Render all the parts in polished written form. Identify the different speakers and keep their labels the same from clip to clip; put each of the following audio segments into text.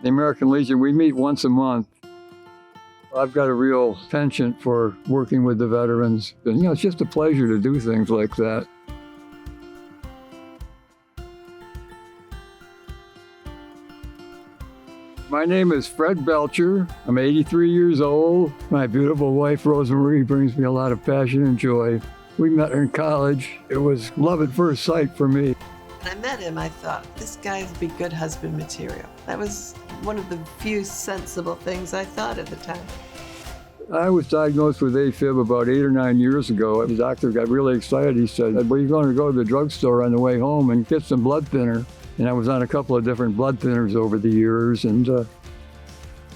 Speaker 1: The American Legion, we meet once a month. I've got a real penchant for working with the veterans. And, it's just a pleasure to do things like that. My name is Fred Belcher. I'm 83 years old. My beautiful wife, Rosemarie, brings me a lot of passion and joy. We met in college. It was love at first sight for me.
Speaker 2: When I met him, I thought, this guy would be good husband material. That was one of the few sensible things I thought at the time.
Speaker 1: I was diagnosed with AFib about 8 or 9 years ago. The doctor got really excited. He said, well, you're going to go to the drugstore on the way home and get some blood thinner. And I was on a couple of different blood thinners over the years, and it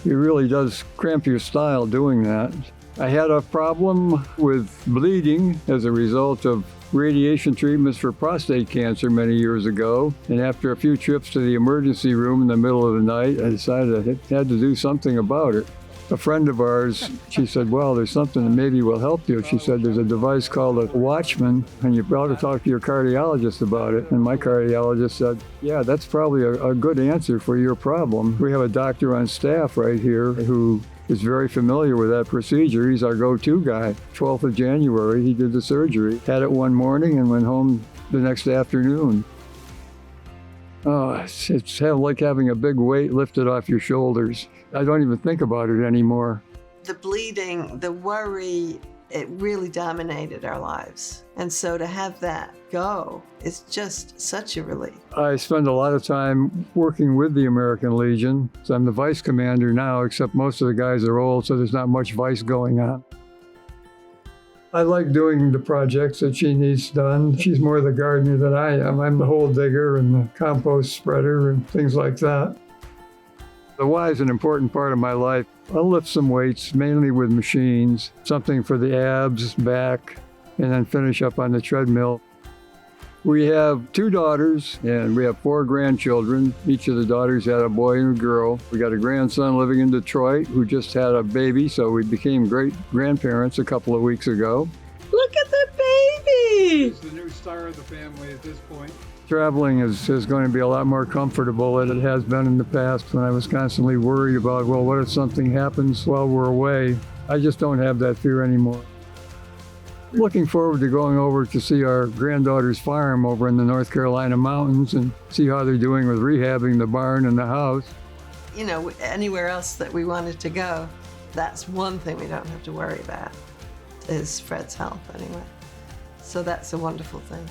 Speaker 1: really does cramp your style doing that. I had a problem with bleeding as a result of radiation treatments for prostate cancer many years ago. And after a few trips to the emergency room in the middle of the night, I decided I had to do something about it. A friend of ours, she said, well, there's something that maybe will help you. She said, there's a device called a Watchman, and you ought to talk to your cardiologist about it. And my cardiologist said, yeah, that's probably a good answer for your problem. We have a doctor on staff right here who is very familiar with that procedure. He's our go-to guy. 12th of January, he did the surgery. Had it one morning and went home the next afternoon. Oh, it's like having a big weight lifted off your shoulders. I don't even think about it anymore.
Speaker 2: The bleeding, the worry, it really dominated our lives. And so to have that go is just such a relief. I
Speaker 1: spend a lot of time working with the American Legion. So I'm the vice commander now, except most of the guys are old, so there's not much vice going on. I like doing the projects that she needs done. She's more the gardener than I am. I'm the hole digger and the compost spreader and things like that. The why is an important part of my life. I'll lift some weights, mainly with machines, something for the abs, back, and then finish up on the treadmill. We have 2 daughters, and we have 4 grandchildren. Each of the daughters had a boy and a girl. We got a grandson living in Detroit who just had a baby, so we became great-grandparents a couple of weeks ago.
Speaker 2: Look at the baby!
Speaker 1: He's the new star of the family at this point. Traveling is going to be a lot more comfortable than it has been in the past when I was constantly worried about, well, what if something happens while we're away? I just don't have that fear anymore. Looking forward to going over to see our granddaughter's farm over in the North Carolina mountains and see how they're doing with rehabbing the barn and the house.
Speaker 2: Anywhere else that we wanted to go, that's one thing we don't have to worry about, is Fred's health anyway. So that's a wonderful thing.